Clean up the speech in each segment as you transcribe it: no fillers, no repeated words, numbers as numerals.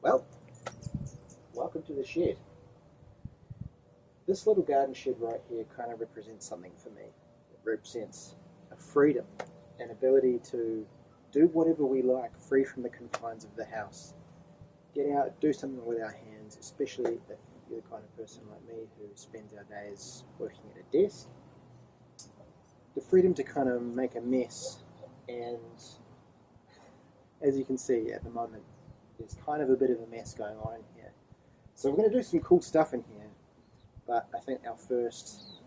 Well, welcome to the shed. This little garden shed right here kind of represents something for me. It represents a freedom, an ability to do whatever we like, free from the confines of the house. Get out, do something with our hands, especially if you're the kind of person like me who spends our days working at a desk. The freedom to kind of make a mess, and as you can see at the moment, there's kind of a bit of a mess going on in here. So we're going to do some cool stuff in here, but I think our first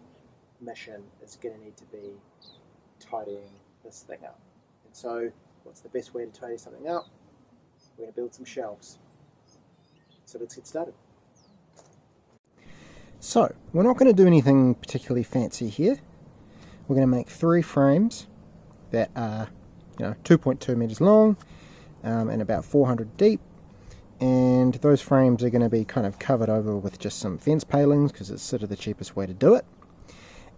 mission is going to need to be tidying this thing up. And so what's the best way to tidy something up? We're going to build some shelves. So let's get started. So we're not going to do anything particularly fancy here. We're going to make 3 frames that are 2.2 meters long and about 400 deep, and those frames are going to be kind of covered over with just some fence palings because it's sort of the cheapest way to do it.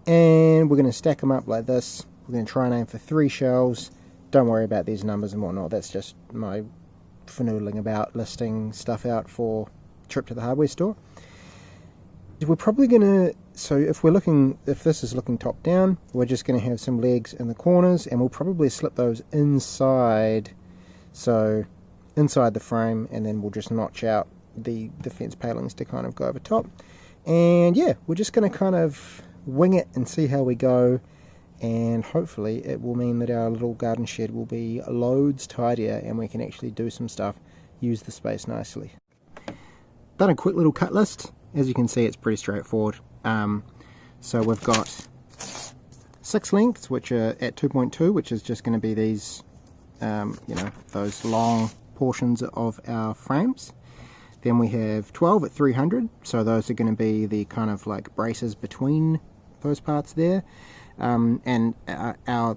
And we're going to stack them up like this. We're going to try and aim for 3 shelves. Don't worry about these numbers and whatnot, that's just my fanoodling about listing stuff out for a trip to the hardware store. We're probably going to, so if this is looking top down, we're just going to have some legs in the corners, and we'll probably slip those inside, so inside the frame, and then we'll just notch out the fence palings to kind of go over top. And yeah, we're just going to kind of wing it and see how we go, and hopefully it will mean that our little garden shed will be loads tidier and we can actually do some stuff, use the space nicely. Done a quick little cut list. As you can see, it's pretty straightforward. So we've got 6 lengths, which are at 2.2, which is just going to be these, those long portions of our frames. Then we have 12 at 300, so those are going to be the kind of like braces between those parts there. And the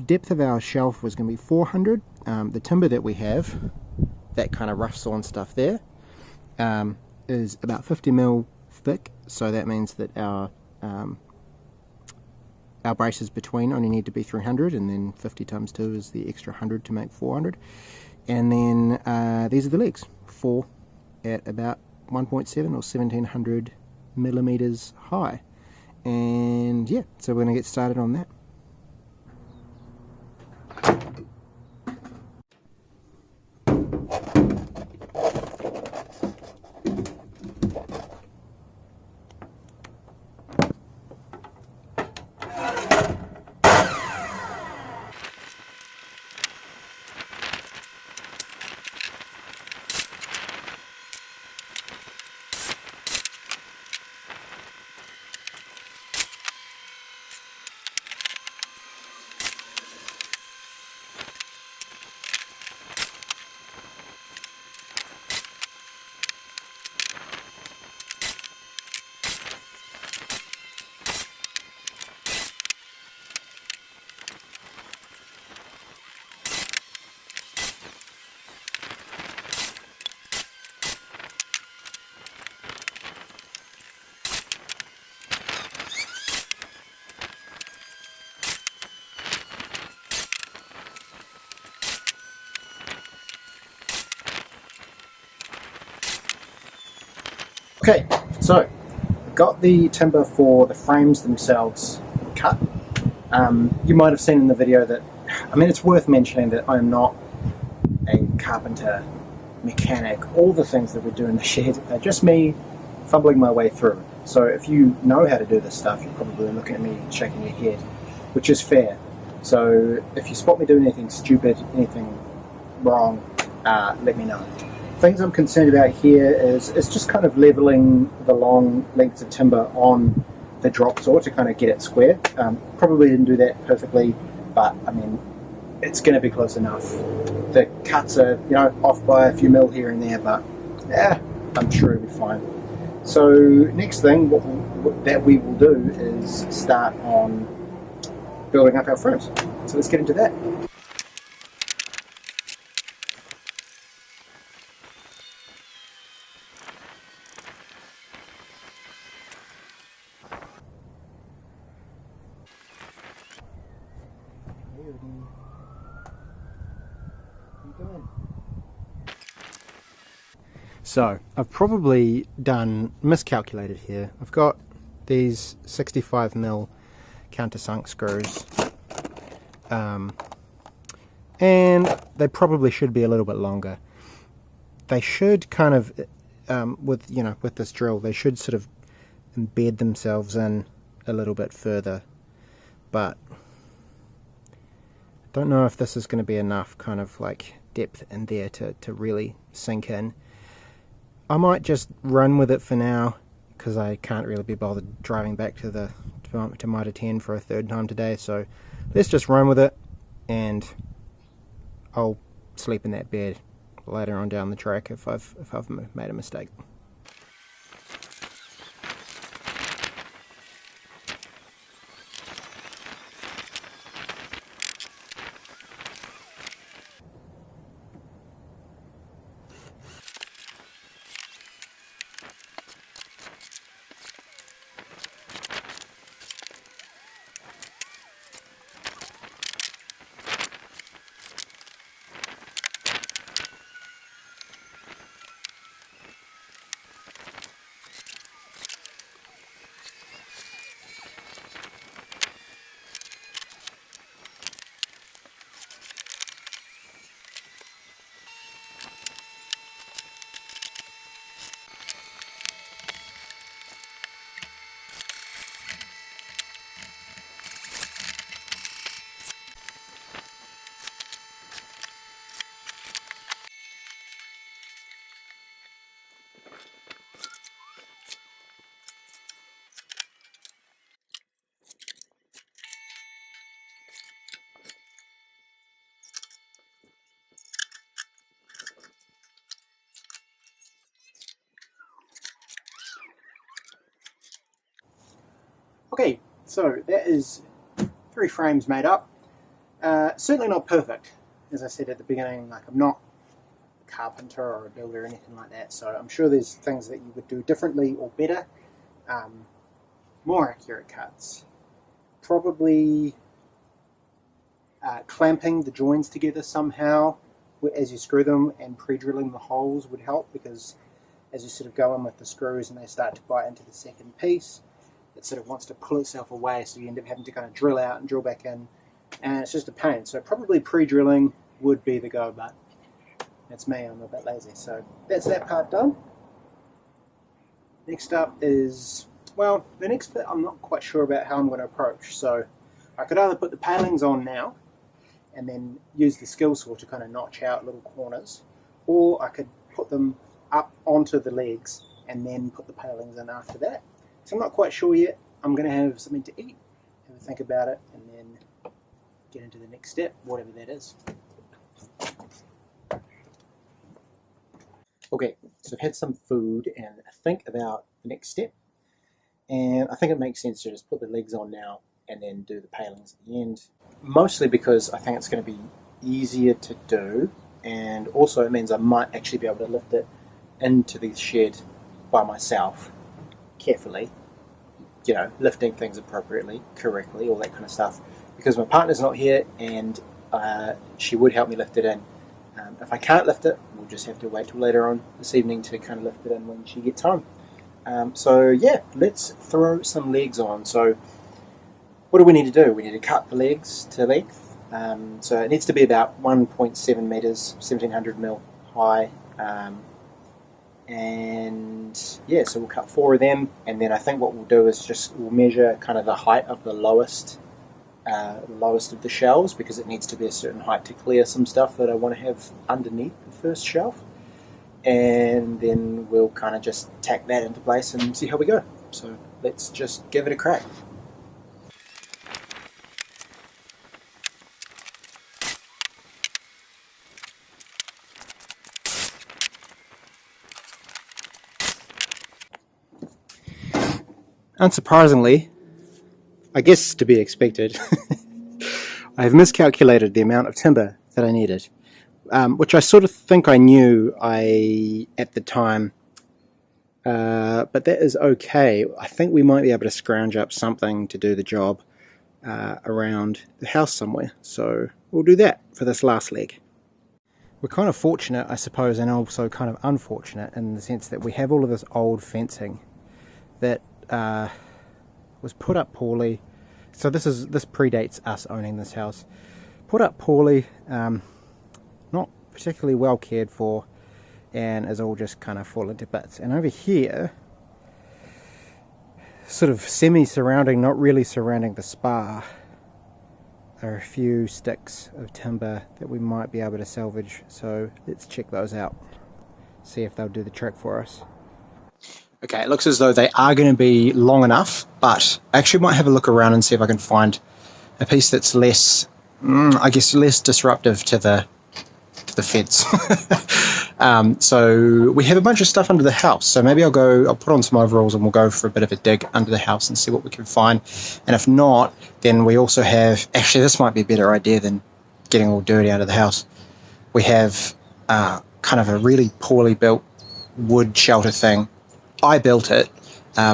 depth of our shelf was going to be 400. The timber that we have, that kind of rough sawn stuff there, is about 50 mil thick, so that means that our braces between only need to be 300, and then 50 times 2 is the extra 100 to make 400. And then these are the legs, 4 at about 1.7 or 1700 millimeters high. And yeah, so we're going to get started on that. Okay, so got the timber for the frames themselves cut. You might have seen in the video that, it's worth mentioning that I'm not a carpenter, mechanic, all the things that we do in the shed are just me fumbling my way through. So if you know how to do this stuff, you're probably looking at me shaking your head, which is fair. So if you spot me doing anything stupid, anything wrong, let me know. Things I'm concerned about here is just kind of leveling the long lengths of timber on the drop saw to kind of get it square. Probably didn't do that perfectly, but it's going to be close enough. The cuts are off by a few mil here and there, but yeah, I'm sure it'll be fine. So next thing that we will do is start on building up our frames. So let's get into that. Keep going. So I've probably miscalculated here. I've got these 65mm countersunk screws, and they probably should be a little bit longer. They should kind of, with this drill, they should sort of embed themselves in a little bit further, but I don't know if this is going to be enough kind of like depth in there to really sink in. I might just run with it for now, because I can't really be bothered driving back to Mitre 10 for a third time today, so let's just run with it, and I'll sleep in that bed later on down the track if I've made a mistake. Okay, so that is 3 frames made up. Certainly not perfect, as I said at the beginning. Like, I'm not a carpenter or a builder or anything like that, so I'm sure there's things that you would do differently or better. More accurate cuts. Probably clamping the joins together somehow as you screw them, and pre-drilling the holes would help, because as you sort of go in with the screws and they start to bite into the second piece, it sort of wants to pull itself away, so you end up having to kind of drill out and drill back in, and it's just a pain. So probably pre-drilling would be the go, but that's me, I'm a bit lazy. So that's that part done. Next up is, well, the next bit I'm not quite sure about how I'm going to approach. So I could either put the palings on now and then use the skill saw to kind of notch out little corners, or I could put them up onto the legs and then put the palings in after that. So I'm not quite sure yet. I'm going to have something to eat, have a think about it, and then get into the next step, whatever that is. Okay, so I've had some food and think about the next step, and I think it makes sense to just put the legs on now and then do the palings at the end. Mostly because I think it's going to be easier to do, and also it means I might actually be able to lift it into the shed by myself, carefully, lifting things appropriately, correctly, all that kind of stuff, because my partner's not here, and she would help me lift it in. If I can't lift it, we'll just have to wait till later on this evening to kind of lift it in when she gets home. So yeah, let's throw some legs on. So what do we need to do? We need to cut the legs to length. So it needs to be about 1.7 meters, 1700 mil high. And yeah, so we'll cut 4 of them, and then I think what we'll do is we'll measure kind of the height of the lowest of the shelves, because it needs to be a certain height to clear some stuff that I want to have underneath the first shelf, and then we'll kind of just tack that into place and see how we go. So let's just give it a crack. Unsurprisingly, I guess to be expected, I have miscalculated the amount of timber that I needed, which I sort of think I knew at the time, but that is okay. I think we might be able to scrounge up something to do the job around the house somewhere, so we'll do that for this last leg. we're kind of fortunate, I suppose, and also kind of unfortunate in the sense that we have all of this old fencing that was put up poorly. So this predates us owning this house. Put up poorly, not particularly well cared for, and is all just kind of fallen to bits. And over here, sort of semi-surrounding, not really surrounding the spa, are a few sticks of timber that we might be able to salvage. So let's check those out, see if they'll do the trick for us. Okay, it looks as though they are going to be long enough, but I actually might have a look around and see if I can find a piece that's less, I guess, less disruptive to the fence. So we have a bunch of stuff under the house, so maybe I'll put on some overalls and we'll go for a bit of a dig under the house and see what we can find. And if not, then we also have, actually this might be a better idea than getting all dirty out of the house. We have kind of a really poorly built wood shelter thing. I built it,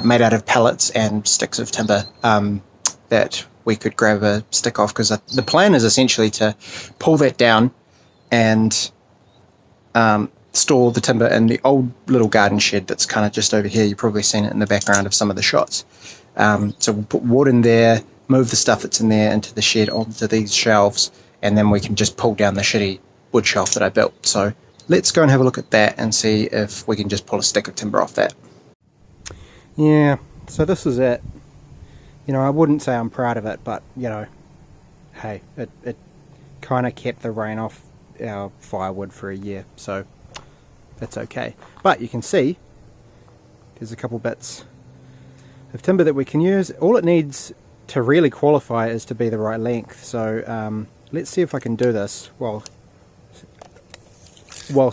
made out of pallets and sticks of timber that we could grab a stick off, because the plan is essentially to pull that down and store the timber in the old little garden shed that's kind of just over here. You've probably seen it in the background of some of the shots. So we'll put wood in there, move the stuff that's in there into the shed onto these shelves, and then we can just pull down the shitty wood shelf that I built. So let's go and have a look at that and see if we can just pull a stick of timber off that. Yeah, so this is it. You know, I wouldn't say I'm proud of it, but, you know, hey, it kind of kept the rain off our firewood for a year, so that's okay. But you can see there's a couple bits of timber that we can use. All it needs to really qualify is to be the right length. So let's see if I can do this whilst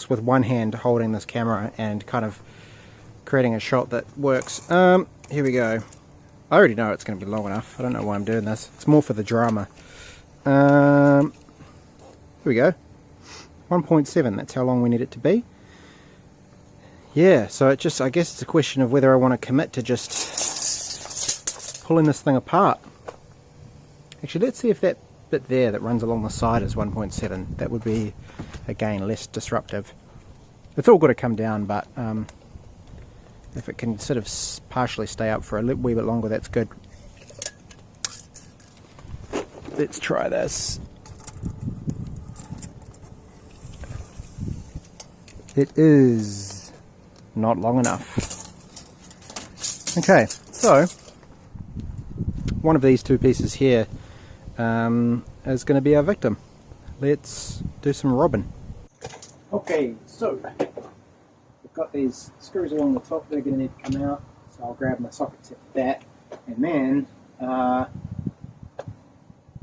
with one hand holding this camera and kind of creating a shot that works. Here we go. I already know it's going to be long enough. I don't know why I'm doing this. It's more for the drama. Here we go. 1.7, that's how long we need it to be. Yeah, so it just, I guess it's a question of whether I want to commit to just pulling this thing apart. Actually, let's see if that bit there that runs along the side is 1.7. That would be, again, less disruptive. It's all got to come down, but if it can sort of partially stay up for a wee bit longer, that's good. Let's try this. It is not long enough. Okay, so one of these two pieces here is going to be our victim. Let's do some robbing. Okay, so we've got these screws along the top. They're going to need to come out, so I'll grab my socket set for that, and then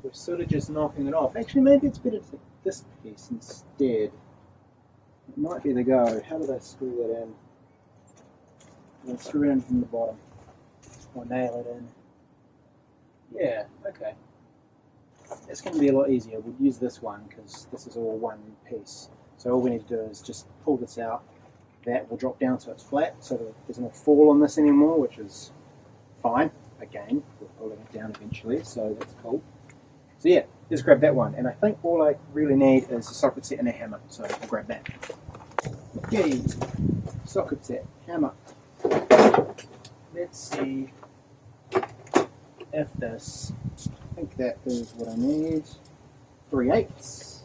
we're sort of just knocking it off. Actually, maybe it's better to take this piece instead. It might be the go. How do I screw that in? I'm going to screw it in from the bottom, or nail it in. Yeah, okay. It's going to be a lot easier. We'll use this one because this is all one piece. So all we need to do is just pull this out. That will drop down so it's flat, so that there's no fall on this anymore, which is fine. Again, we're pulling it down eventually, so that's cool. So yeah, just grab that one. And I think all I really need is a socket set and a hammer, so I'll grab that. Okay, socket set, hammer. Let's see if this, I think that is what I need. 3/8,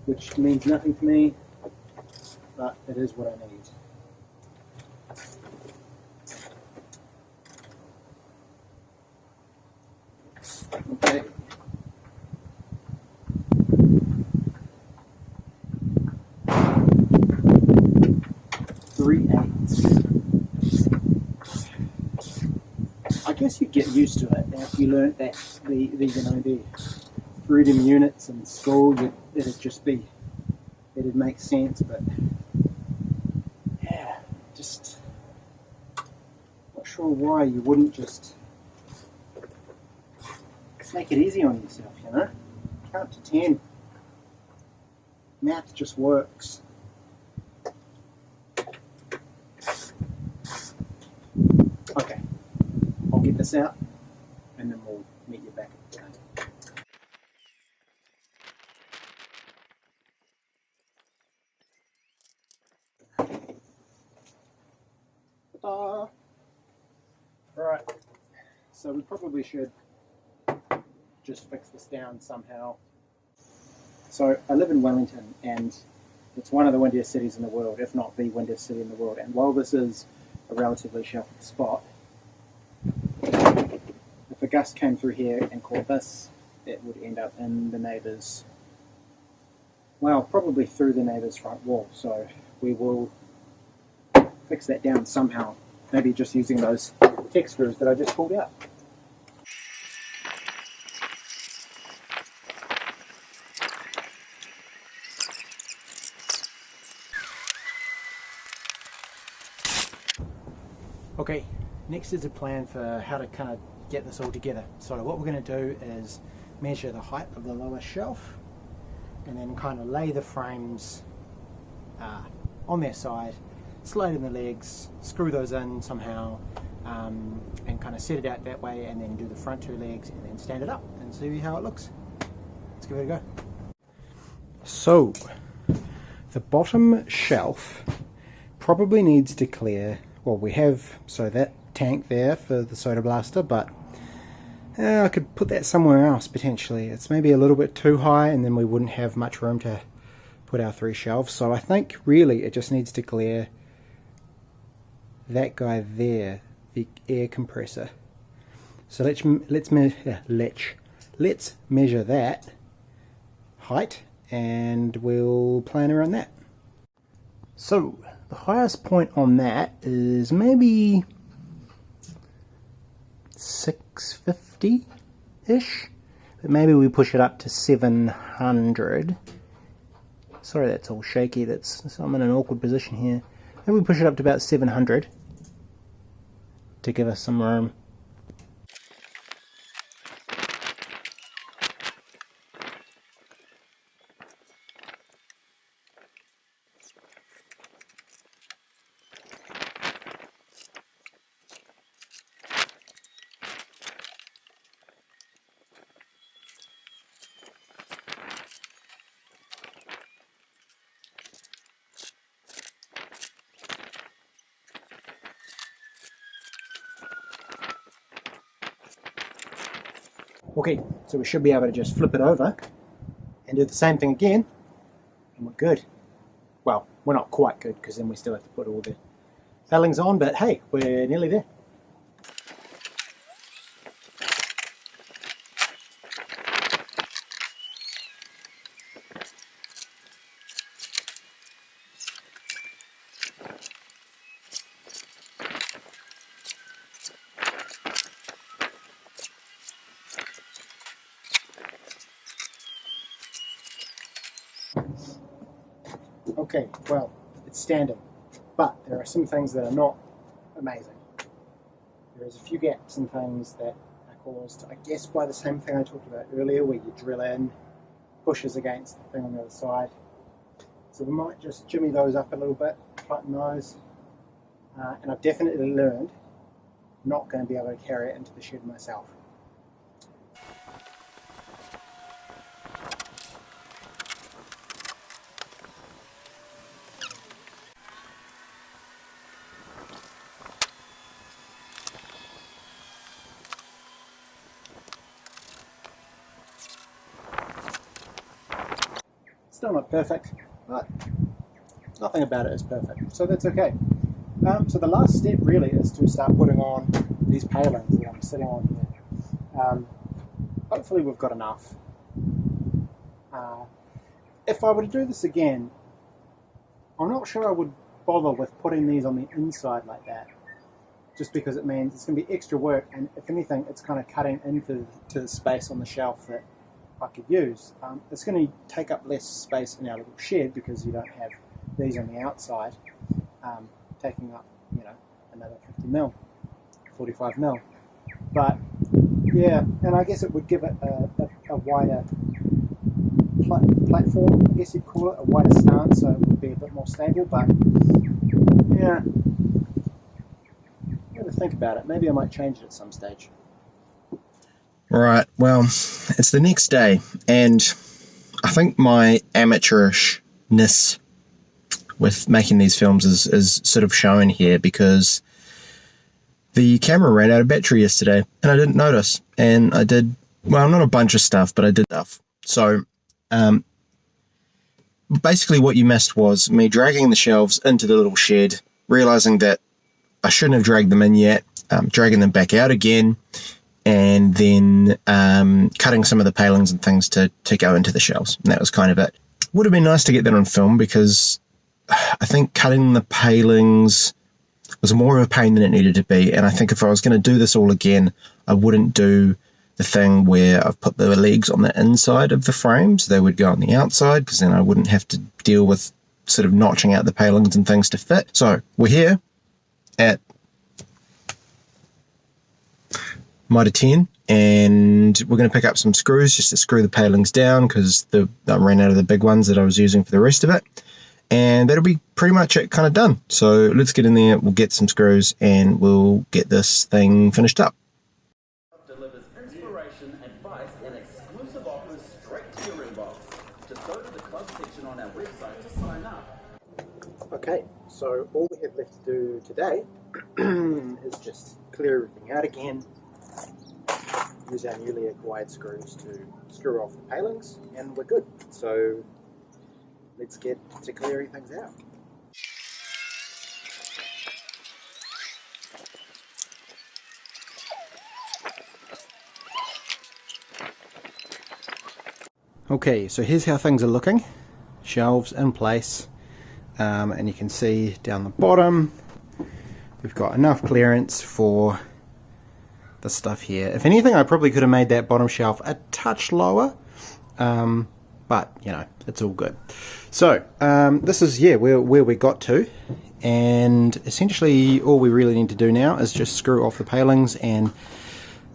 which means nothing to me, but it is what I need. Okay. I guess you get used to it after you learnt that the freedom units in school. It'd make sense, but yeah, just not sure why you wouldn't just make it easy on yourself, you know? Count to 10. Math just works. Okay, I'll get this out and then we'll meet you back at the time. so we probably should just fix this down somehow. So I live in Wellington, and it's one of the windiest cities in the world, if not the windiest city in the world. And while this is a relatively sheltered spot, if a gust came through here and caught this, it would end up in the neighbour's, well, probably through the neighbour's front wall. So we will fix that down somehow, maybe just using those tech screws that I just pulled out. Okay, next is a plan for how to kind of get this all together. So what we're going to do is measure the height of the lower shelf and then kind of lay the frames on their side, slide in the legs, screw those in somehow, and kind of set it out that way, and then do the front two legs and then stand it up and see how it looks. Let's give it a go. So the bottom shelf probably needs to clear. Well, we have that tank there for the soda blaster, but I could put that somewhere else potentially. It's maybe a little bit too high, and then we wouldn't have much room to put our 3 shelves. So I think really it just needs to clear that guy there, the air compressor. So let's measure that height, and we'll plan around that. So the highest point on that is maybe 650-ish, but maybe we push it up to 700. Sorry, that's all shaky. So I'm in an awkward position here. Maybe we push it up to about 700 to give us some room. Okay, so we should be able to just flip it over and do the same thing again, and we're good. Well, we're not quite good, because then we still have to put all the fillings on, but hey, we're nearly there. Okay, well, it's standing, but there are some things that are not amazing. There's a few gaps and things that are caused, I guess, by the same thing I talked about earlier, where you drill in, pushes against the thing on the other side. So we might just jimmy those up a little bit, tighten those, and I've definitely learned I'm not going to be able to carry it into the shed myself. Still not perfect, but nothing about it is perfect, so that's okay. So the last step really is to start putting on these palings that I'm sitting on here. Hopefully we've got enough. If I were to do this again, I'm not sure I would bother with putting these on the inside like that, just because it means it's going to be extra work, and if anything it's kind of cutting into the space on the shelf that I could use. It's going to take up less space in our little shed because you don't have these on the outside, taking up, another 50 mil, 45 mil. But yeah, and I guess it would give it a wider platform, I guess you'd call it, a wider stance, so it would be a bit more stable. But yeah, I'm going to think about it. Maybe I might change it at some stage. Right, well, it's the next day, and I think my amateurishness with making these films is sort of shown here, because the camera ran out of battery yesterday, and I didn't notice. And I did, well, not a bunch of stuff, but I did stuff. So, basically what you missed was me dragging the shelves into the little shed, realizing that I shouldn't have dragged them in yet, dragging them back out again, and then cutting some of the palings and things to go into the shelves. And that was kind of it. Would have been nice to get that on film, because I think cutting the palings was more of a pain than it needed to be. And I think if I was going to do this all again, I wouldn't do the thing where I've put the legs on the inside of the frames. They would go on the outside, because then I wouldn't have to deal with sort of notching out the palings and things to fit. So we're here at Mitre 10, and we're going to pick up some screws just to screw the palings down, because I ran out of the big ones that I was using for the rest of it. And that'll be pretty much it, kind of done. So let's get in there, we'll get some screws, and we'll get this thing finished up. Delivers inspiration, advice, and exclusive offers straight to your inbox. Just go to the club section on our website to sign up. Okay, so all we have left to do today is just clear everything out again, use our newly acquired screws to screw off the palings, and we're good. So let's get to clearing things out. Okay, so here's how things are looking. Shelves in place, and you can see down the bottom we've got enough clearance for the stuff here. If anything, I probably could have made that bottom shelf a touch lower, but you know, it's all good. So this is where we got to, and essentially all we really need to do now is just screw off the palings. And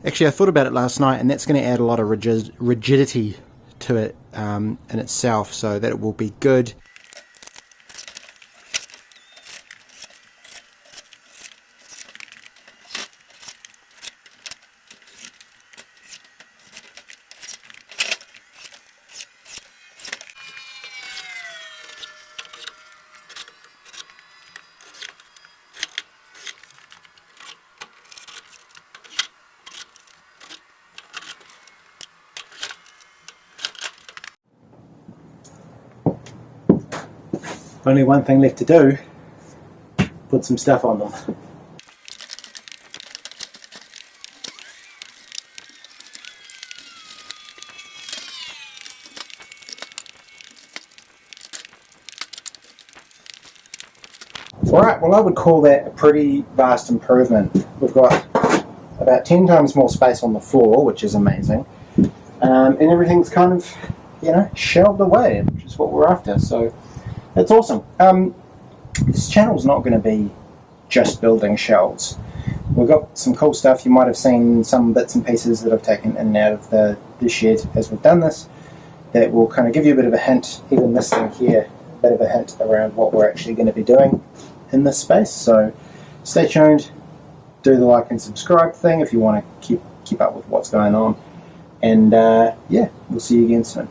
actually I thought about it last night, and that's going to add a lot of rigidity to it in itself, so that it will be good. Only one thing left to do, put some stuff on them. Alright, well I would call that a pretty vast improvement. We've got about 10 times more space on the floor, which is amazing. And everything's kind of, you know, shelved away, which is what we're after. So it's awesome. This channel's not going to be just building shelves. We've got some cool stuff. You might have seen some bits and pieces that I've taken in and out of the shed as we've done this, that will kind of give you a bit of a hint, even this thing here, a bit of a hint around what we're actually going to be doing in this space. So stay tuned, do the like and subscribe thing if you want to keep up with what's going on, and yeah, we'll see you again soon.